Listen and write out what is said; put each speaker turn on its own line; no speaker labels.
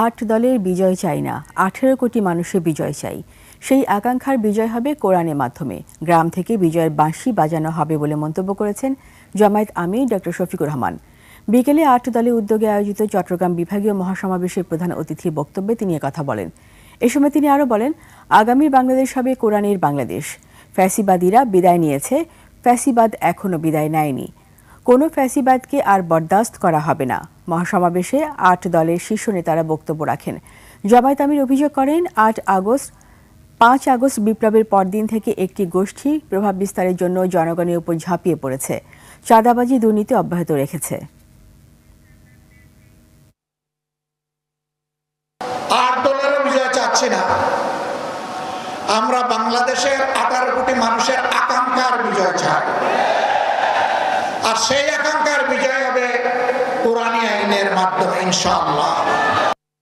8 দলের বিজয় চাই না, 18 কোটি মানুষের বিজয় চাই। সেই আকাঙ্ক্ষার বিজয় হবে কোরআনের মাধ্যমে। গ্রাম থেকে বিজয়ের বাঁশি বাজানো হবে বলে মন্তব্য করেছেন জামায়াত আমির ডক্টর শফিকুর রহমান। বিকেলে 8 দলের উদ্যোগে আয়োজিত চট্টগ্রাম বিভাগীয় মহাসমাবেশের প্রধান অতিথির বক্তব্যে তিনি একথা বলেন। এ সময় তিনি আরও বলেন, আগামীর বাংলাদেশ হবে কোরআনের বাংলাদেশ। ফ্যাসিবাদীরা বিদায় নিয়েছে, ফ্যাসিবাদ এখনো বিদায় নেয়নি। কোনো ফ্যাসিবাদকে আর বরদাস্ত করা হবে না। মহাসমাবেশে 8 দলের শীর্ষ নেতারা বক্তব্য রাখেন। জামায়াত আমির অভিযোগ করেন, 5 আগস্ট বিপ্লবের পরদিন থেকে একটি গোষ্ঠী প্রভাব বিস্তারের জন্য জনগণের উপর ঝাঁপিয়ে পড়েছে, চাঁদাবাজি দুর্নীতি অব্যাহত রেখেছে।
8 দলেরও বিজয় চাচ্ছি না, আমরা বাংলাদেশের 18 কোটি মানুষের আকাঙ্ক্ষার বিজয় চাই। আর সেই আকাঙ্ক্ষার বিজয় হবে কোরআনী আইনের মাধ্যমে ইনশাআল্লাহ।